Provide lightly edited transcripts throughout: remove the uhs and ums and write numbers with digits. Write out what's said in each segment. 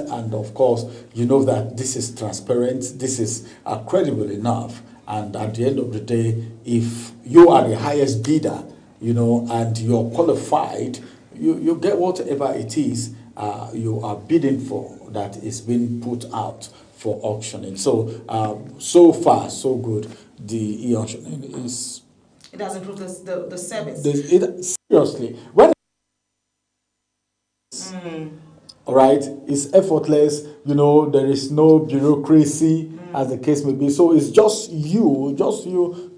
and of course, you know that this is transparent, this is credible enough. And at the end of the day, if you are the highest bidder, you know, and you're qualified, you get whatever it is you are bidding for that is being put out for auctioning. So, so far, so good. The e-auctioning is... It has improved the service. Seriously, when all right, it's effortless, you know, there is no bureaucracy, as the case may be. So it's just you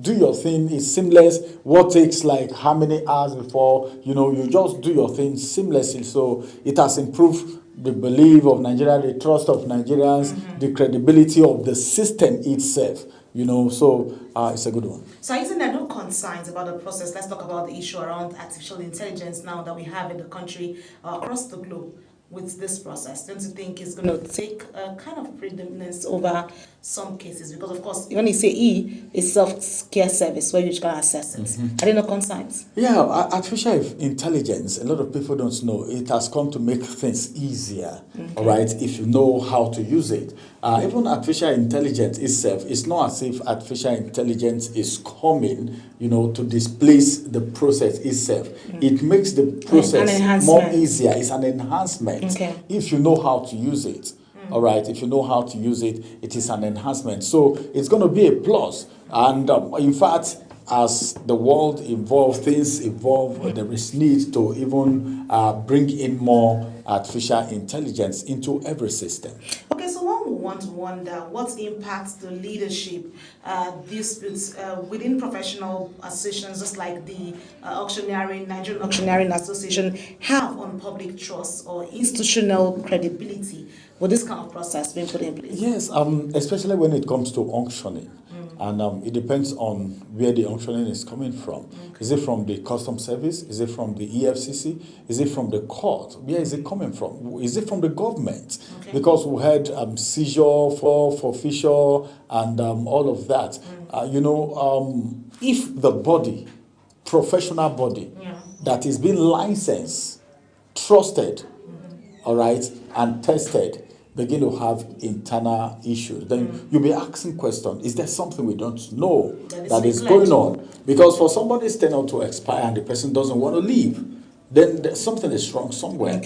do your thing. It's seamless. What takes like how many hours before, you know, you just do your thing seamlessly. So it has improved the belief of Nigeria, the trust of Nigerians, the credibility of the system itself, you know. So it's a good one. So I think there are no concerns about the process. Let's talk about the issue around artificial intelligence now that we have in the country, across the globe. With this process, don't you think it's going to take a kind of predominance over some cases? Because of course, when you say it's self-care service where you can access it. Are there no concerns? Yeah, artificial intelligence, a lot of people don't know, it has come to make things easier, all right, if you know how to use it. Even artificial intelligence itself, it's not as if artificial intelligence is coming, you know, to displace the process itself. It makes the process more easier. It's an enhancement if you know how to use it. All right, if you know how to use it, it is an enhancement. So it's going to be a plus. And in fact, as the world evolves, things evolve, there is need to even bring in more artificial intelligence into every system. Okay, so one will want to wonder what impacts the leadership disputes within professional associations, just like the Nigerian Auctioneering Association, have on public trust or institutional credibility with this kind of process being put in place? Yes, especially when it comes to auctioning. And it depends on where the auctioning is coming from. Is it from the Customs Service? Is it from the EFCC? Is it from the court? Where is it coming from? Is it from the government? Because we had seizure, forfeiture, and all of that. You know, if the body, professional body, that is being licensed, trusted, all right, and tested, begin to have internal issues, then you'll be asking questions. Is there something we don't know that is going on? Because for somebody's tenure to expire and the person doesn't want to leave, then something is wrong somewhere.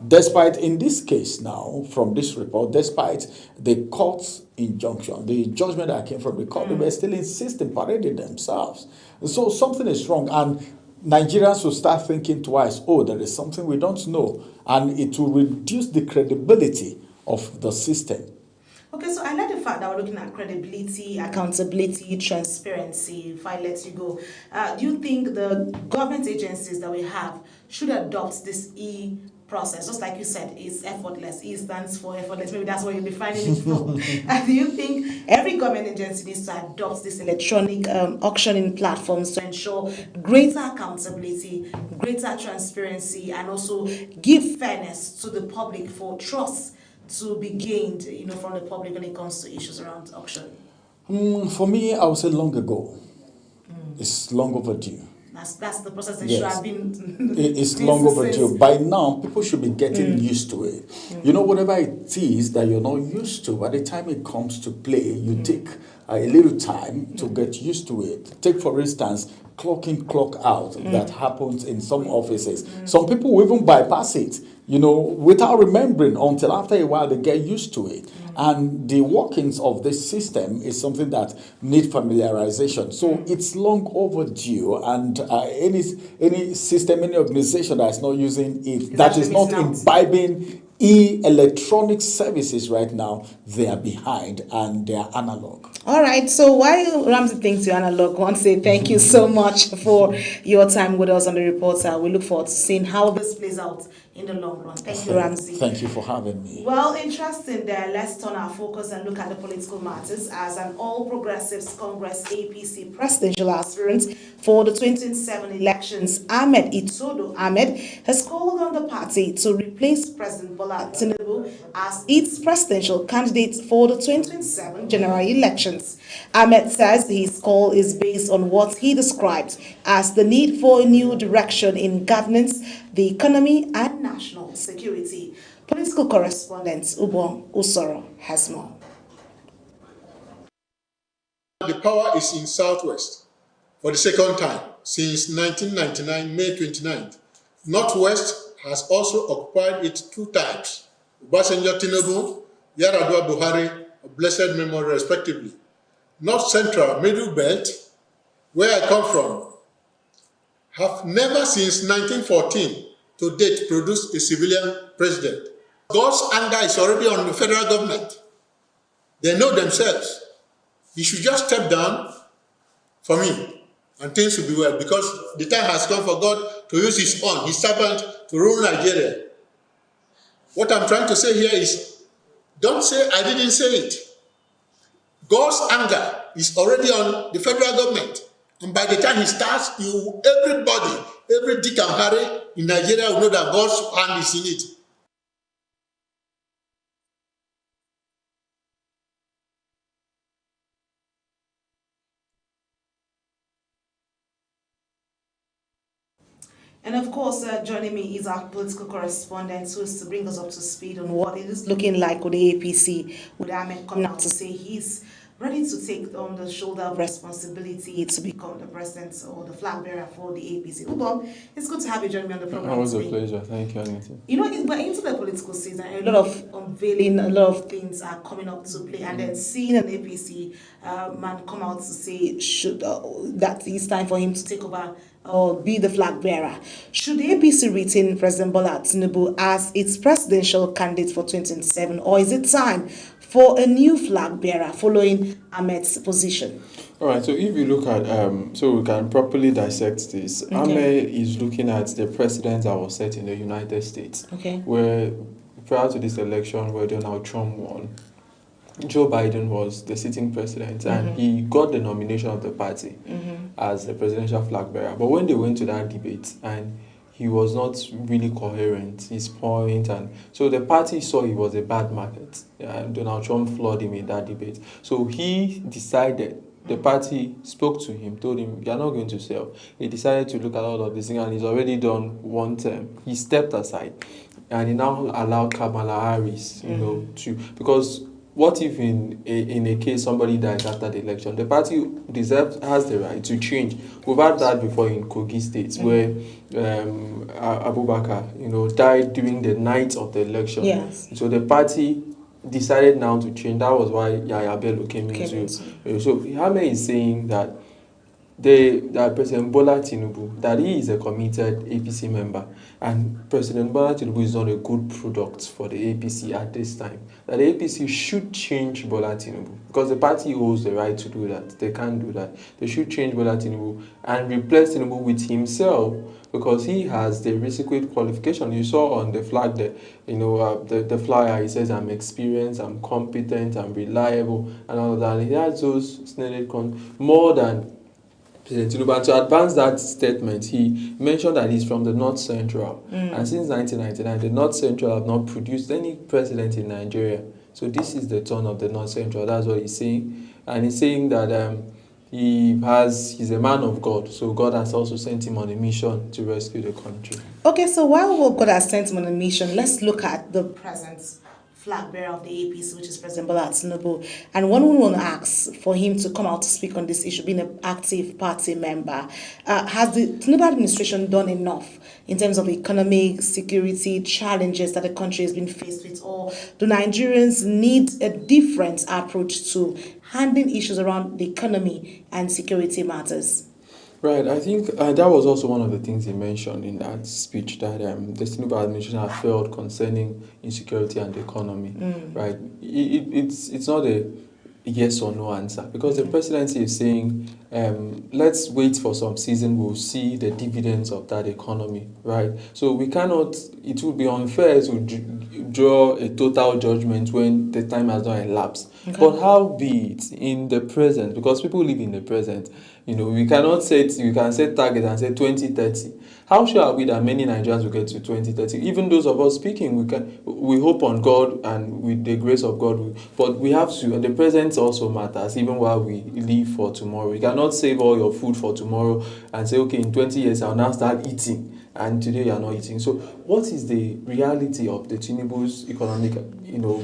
Despite, in this case now, from this report, despite the court's injunction, the judgment that came from the court, they were still insisting, parading themselves. So something is wrong. And Nigerians will start thinking twice, oh, there is something we don't know. And it will reduce the credibility of the system. Okay, so I like the fact that we're looking at credibility, accountability, transparency. If I let you go, do you think the government agencies that we have should adopt this process? Just like you said, it's effortless. E stands for effortless. Maybe that's what you'll be finding it for. And do you think every government agency needs to adopt this electronic auctioning platforms to ensure greater accountability, greater transparency, and also give fairness to the public for trust to be gained, you know, from the public when it comes to issues around auction? For me, I would say long ago. It's long overdue. That's the process that should have been. It's long overdue. By now, people should be getting used to it. You know, whatever it is that you're not used to, by the time it comes to play, you take a little time to get used to it. Take, for instance, clock in, clock out that happens in some offices. Some people will even bypass it, you know, without remembering until after a while they get used to it. And the workings of this system is something that needs familiarization. So it's long overdue, and any system, any organization that is not using it, that is not imbibing electronic services right now, they are behind and they are analog. All right, so while Ramsey thinks you're analog, I want to say thank you so much for your time with us on the Reporter. We look forward to seeing how this plays out in the long run. Thank you, Ramsey. Thank you for having me. Well, interesting there. Let's turn our focus and look at the political matters as an All Progressives Congress APC presidential aspirant for the 2027 elections. Ahmed Itodo Ahmed has called on the party to replace President Bola Tinubu as its presidential candidate for the 2027 general elections. Ahmed says his call is based on what he described as the need for a new direction in governance, the economy, and national security. Political correspondent Ubon Usoro has more. The power is in Southwest for the second time since 1999, May 29th. Northwest has also occupied it 2 times. Obasanjo Tinubu, Yaradua Buhari, of blessed memory respectively. North Central, Middle Belt, where I come from, have never since 1914 to date produced a civilian president. God's anger is already on the federal government. They know themselves. He should just step down for me, and things will be well, because the time has come for God to use his own, his servant, to rule Nigeria. What I'm trying to say here is, don't say I didn't say it. God's anger is already on the federal government. And by the time he starts, everybody, every Dick and Harry in Nigeria will know that God's hand is in it. And of course, joining me is our political correspondent who is to bring us up to speed on what it is looking like with the APC, with Ahmed coming out to say he's ready to take on the shoulder of responsibility to become the president or the flag bearer for the APC. Ubon, it's good to have you join me on the program. Always a pleasure. Thank you, Anita. You know, we're into the political season, and a lot of unveiling, a lot of things are coming up to play, and then seeing an APC man come out to say that it's time for him to take over or be the flag bearer. Should the APC retain President Bola Tinubu as its presidential candidate for 2027, or is it time for a new flag bearer following Ahmed's position? All right, so if you look at, so we can properly dissect this. Okay. Ahmed is looking at the precedent that was set in the United States, okay, where prior to this election, where Donald Trump won, Joe Biden was the sitting president, and he got the nomination of the party as the presidential flag bearer. But when they went to that debate, and he was not really coherent, his point, and so the party saw it was a bad market. Donald Trump floored him in that debate. So he decided, the party spoke to him, told him, you're not going to sell. He decided to look at all of this thing, and he's already done one term. He stepped aside, and he now allowed Kamala Harris, you know, to, because what if in a case somebody dies after the election? The party has the right to change. We've had that before in Kogi State, where Abubakar, you know, died during the night of the election. Yes. So the party decided now to change. That was why Yahya Bello came into. So Ahmed is saying that that President Bola Tinubu, that he is a committed APC member, and President Bola Tinubu is not a good product for the APC at this time. That the APC should change Bola Tinubu, because the party holds the right to do that. They can't do that. They should change Bola Tinubu and replace Tinubu with himself, because he has the requisite qualification. You saw on the flag there, you know, the flyer, he says, I'm experienced, I'm competent, I'm reliable, and all of that. And he has those more than President Tinubu. And to advance that statement, he mentioned that he's from the North Central. And since 1999, the North Central have not produced any president in Nigeria. So this is the turn of the North Central. That's what he's saying. And he's saying that he's a man of God. So God has also sent him on a mission to rescue the country. Okay, so while God has sent him on a mission, let's look at the present flag bearer of the APC, which is President Bola Tinubu. And one would want to ask for him to come out to speak on this issue, being an active party member. Has the Tinubu administration done enough in terms of economic security challenges that the country has been faced with, or do Nigerians need a different approach to handling issues around the economy and security matters? Right, I think that was also one of the things he mentioned in that speech, that the Tinubu administration has failed concerning insecurity and the economy. Right, it's not a yes or no answer, because the presidency is saying, let's wait for some season, we'll see the dividends of that economy, right? So we cannot, it would be unfair to draw a total judgment when the time has not elapsed. Okay. But how be it in the present, because people live in the present, you know, we cannot you can set target and say 2030. How sure are we that many Nigerians will get to 2030? Even those of us speaking, we hope on God and with the grace of God, but we have to, and the present also matters, even while we live for tomorrow. You cannot save all your food for tomorrow and say, okay, in 20 years, I'll now start eating. and today you are not eating. So what is the reality of the Tinubu's economic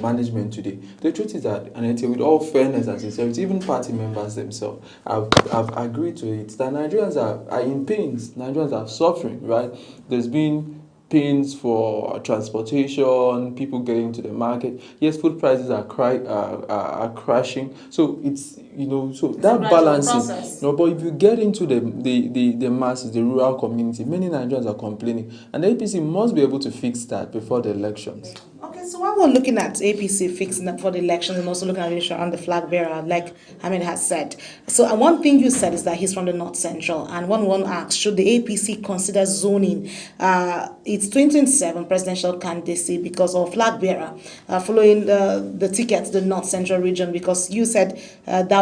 management today? The truth is that, and with all fairness and sincerity, even party members themselves have agreed to it, that Nigerians are in pains. Nigerians are suffering, right? There's been pains for transportation, people getting to the market. Yes, food prices are crashing. So it's that balancing. But if you get into the masses, the rural community, many Nigerians are complaining, and the APC must be able to fix that before the elections. Okay, so while we're looking at APC fixing up for the elections and also looking at Anisha and the flag bearer, like Hamid has said. So one thing you said is that he's from the North Central, and one asks, should the APC consider zoning its 2027 presidential candidacy because of flag bearer following the ticket to the North Central region? Because you said that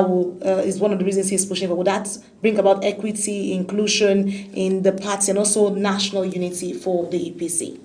is one of the reasons he's pushing for. Would that bring about equity, inclusion in the party, and also national unity for the APC?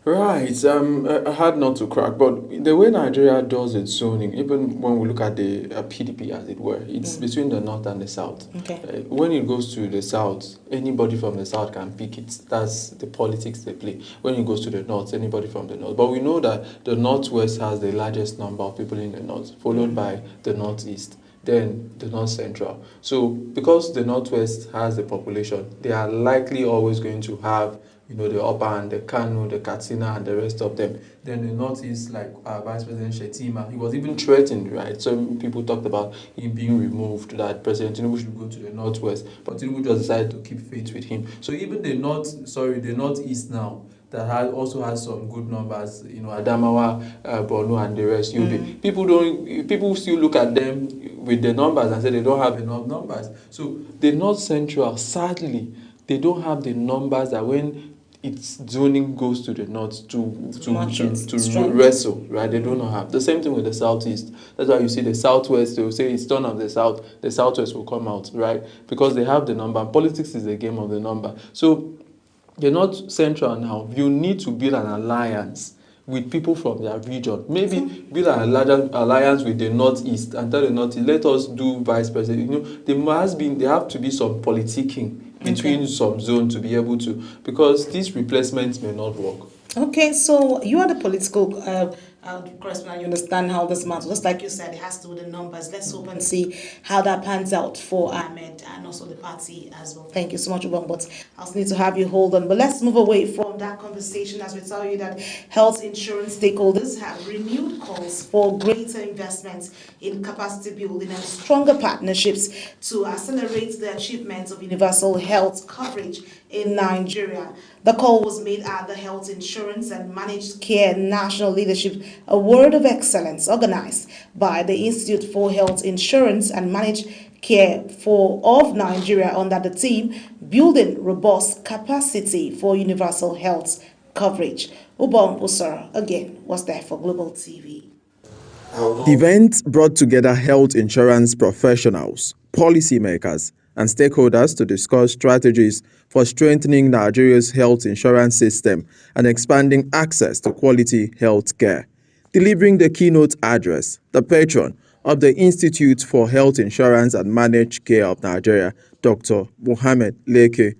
Right, hard not to crack, but the way Nigeria does its zoning, even when we look at the PDP as it were, it's between the north and the south. Okay. When it goes to the south, anybody from the south can pick it. That's the politics they play. When it goes to the north, anybody from the north. But we know that the northwest has the largest number of people in the north, followed by the northeast, then the north central. So because the northwest has the population, they are likely always going to have the upper and the Kano, the Katsina, and the rest of them. Then the northeast, like Vice President Shetima, he was even threatened, right? Some people talked about him being removed, that President Tinubu should go to the northwest, but Tinubu just decided to keep faith with him. So even the northeast now, that also has some good numbers, Adamawa, Borno, and the rest. People still look at them with the numbers and say they don't have enough numbers. So the North Central, sadly, they don't have the numbers that when its zoning goes to the north to wrestle, right? They do not have. The same thing with the southeast. That's why you see the southwest, they will say it's turn of the south, the southwest will come out, right? Because they have the number. Politics is a game of the number. So the North Central now, you need to build an alliance with people from their region. Maybe build an alliance with the Northeast and tell the Northeast, let us do vice president. There have to be some politicking between some zones to be able to, because these replacements may not work. Okay, so you are the political correspondent, you understand how this matters. Just like you said, it has to do with the numbers. Let's hope and see how that pans out for Ahmed and also the party as well. Thank you so much, Ubang, but I'll need to have you hold on. But let's move away from that conversation as we tell you that health insurance stakeholders have renewed calls for greater investments in capacity building and stronger partnerships to accelerate the achievement of universal health coverage in Nigeria. The call was made at the Health Insurance and Managed Care National Leadership Award of Excellence organized by the Institute for Health Insurance and Managed Care of Nigeria under the theme Building Robust Capacity for Universal Health Coverage. Ubong Usara again was there for Global TV. The event brought together health insurance professionals, policymakers, and stakeholders to discuss strategies for strengthening Nigeria's health insurance system and expanding access to quality health care. Delivering the keynote address, the patron of the Institute for Health Insurance and Managed Care of Nigeria, Dr. Mohammed Leke,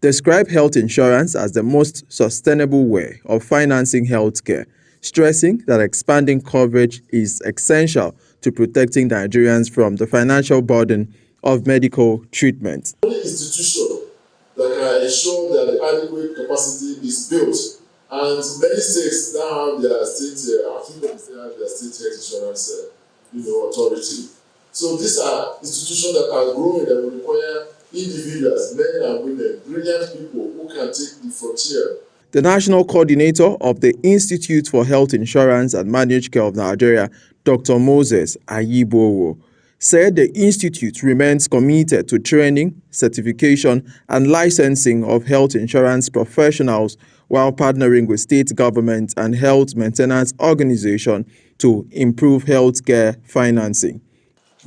described health insurance as the most sustainable way of financing health care, stressing that expanding coverage is essential to protecting Nigerians from the financial burden of medical treatment. The only institution that can ensure that the adequate capacity is built, and many states now have their state, I think they have their state health insurance, authority. So these are institutions that are growing that will require individuals, men and women, brilliant people who can take the frontier. The national coordinator of the Institute for Health Insurance and Managed Care of Nigeria, Dr. Moses Ayibowo, said the institute remains committed to training, certification, and licensing of health insurance professionals while partnering with state governments and health maintenance organizations to improve healthcare financing.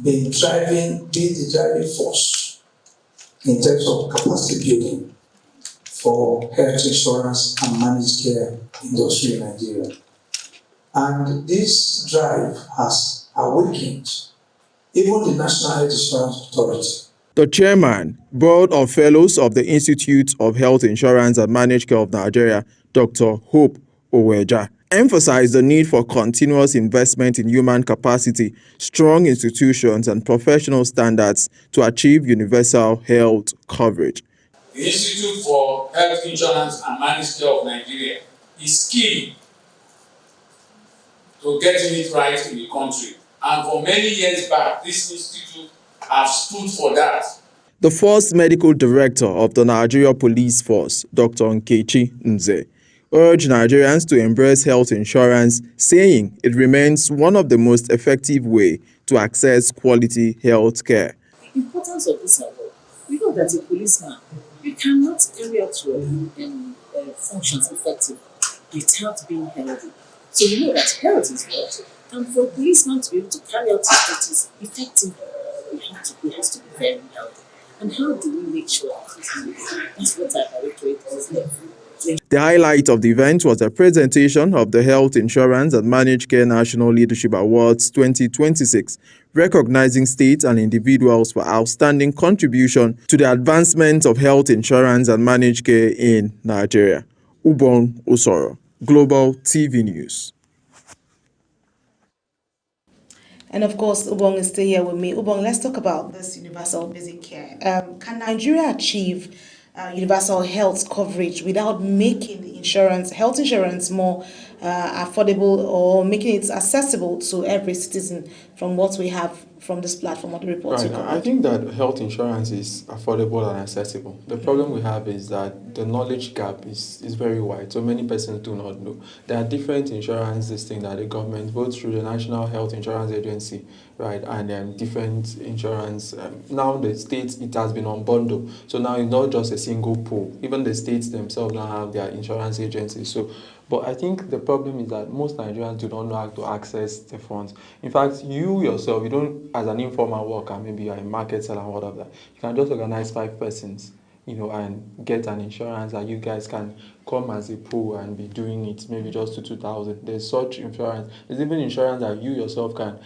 Be the driving force in terms of capacity building for health insurance and managed care industry in Nigeria. And this drive has awakened even the National Health Insurance Authority The chairman, Board of Fellows of the Institute of Health Insurance and Managed Care of Nigeria, Dr. Hope Oweja, emphasized the need for continuous investment in human capacity, strong institutions, and professional standards to achieve universal health coverage. The Institute for Health Insurance and Managed Care of Nigeria is key to getting it right in the country. And for many years back, this institute has stood for that. The first medical director of the Nigeria Police Force, Dr. Nkechi Nze, urged Nigerians to embrace health insurance, saying it remains one of the most effective ways to access quality health care. The importance of this award, you know that a policeman, you cannot carry out your functions effectively without being healthy. So you know that health is wealth. And for a policeman to be able to carry out his duties effectively, he has to be very healthy. And how do we make sure that's what our directorate is there for? The highlight of the event was a presentation of the Health Insurance and Managed Care National Leadership Awards 2026, recognizing states and individuals for outstanding contribution to the advancement of health insurance and managed care in Nigeria. Ubong Osoro, Global TV News. And of course, Ubong is still here with me. Ubong, let's talk about this universal basic care. Can Nigeria achieve universal health coverage without making the health insurance more affordable or making it accessible to every citizen from what we have from this platform or the report? Right. I think that health insurance is affordable and accessible. The problem we have is that the knowledge gap is very wide. So many persons do not know. There are different insurances that the government, both through the National Health Insurance Agency, right, and different insurance. Now the states, it has been unbundled. So now it's not just a single pool. Even the states themselves now have their insurance agencies. But I think the problem is that most Nigerians do not know how to access the funds. In fact, you yourself, you don't, as an informal worker, maybe you're a market seller and whatever, you can just organize 5 persons, and get an insurance that you guys can come as a pool and be doing it, maybe just to 2,000. There's such insurance. There's even insurance that you yourself can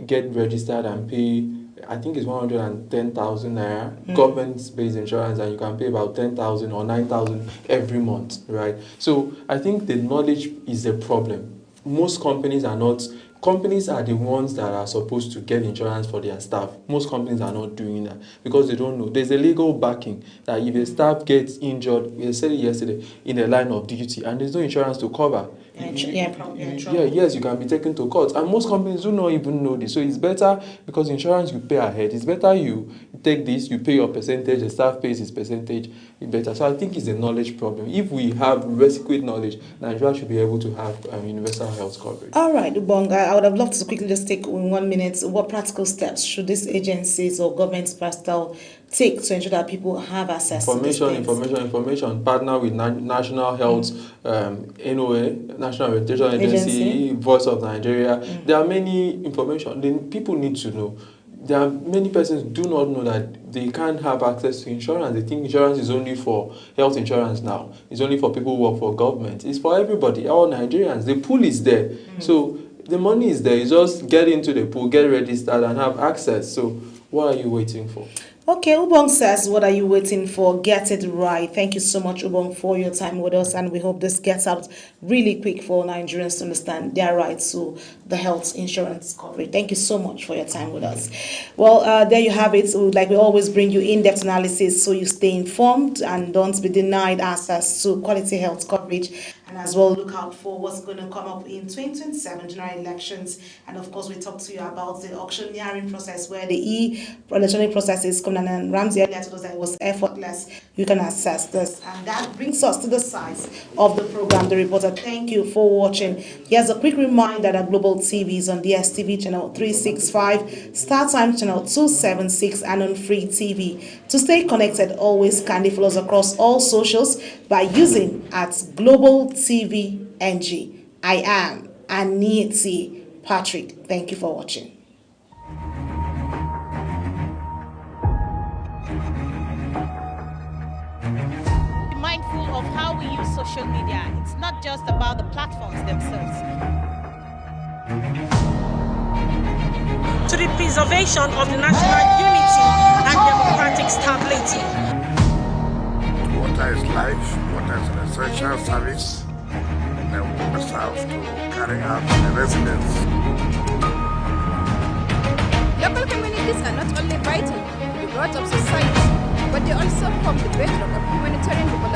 get registered and pay. I think it's 110,000 naira, government-based insurance, and you can pay about 10,000 or 9,000 every month, right? So I think the knowledge is the problem. Most companies are the ones that are supposed to get insurance for their staff. Most companies are not doing that because they don't know. There's a legal backing that if a staff gets injured, we said it yesterday, in the line of duty, and there's no insurance to cover. Yes, you can be taken to court. And most companies do not even know this. So it's better because insurance you pay ahead. It's better you take this, you pay your percentage, the staff pays his percentage, it's better. So I think it's a knowledge problem. If we have requisite knowledge, Nigeria should be able to have universal health coverage. All right, Ubong, I would have loved to quickly just take in 1 minute. What practical steps should these agencies or government personnel take to ensure that people have access to these things? Information. Partner with National Health, NOA, National Orientation Agency, Voice of Nigeria. There are many information. People need to know. There are many persons who do not know that they can't have access to insurance. They think insurance is only for health insurance now. It's only for people who work for government. It's for everybody, all Nigerians. The pool is there. So the money is there. You just get into the pool, get registered, and have access. So what are you waiting for? Okay, Ubong says, what are you waiting for? Get it right. Thank you so much, Ubong, for your time with us, and we hope this gets out really quick for Nigerians to understand their rights to the health insurance coverage. Thank you so much for your time with us. Well, there you have it. Like we always bring you in-depth analysis so you stay informed and don't be denied access to quality health coverage. And as well, look out for what's going to come up in 2027 general elections. And of course, we talked to you about the auctioneering process where the electronic process is coming. And Ramsey earlier told us that it was effortless. You can access this. And that brings us to the size of the program, The Reporter. Thank you for watching. Here's a quick reminder that Global TV is on DSTV channel 365, StarTime channel 276, and on Free TV. To stay connected, always kindly follow us across all socials by using @Global TV NG. I am Aniti Patrick. Thank you for watching. Be mindful of how we use social media. It's not just about the platforms themselves. To the preservation of the national unity and democracy. democratic stability. Water is life, water is an essential service, and then we must have to carry out the residents. Local communities are not only vital to the growth of society, but they also form the bedrock of humanitarian development.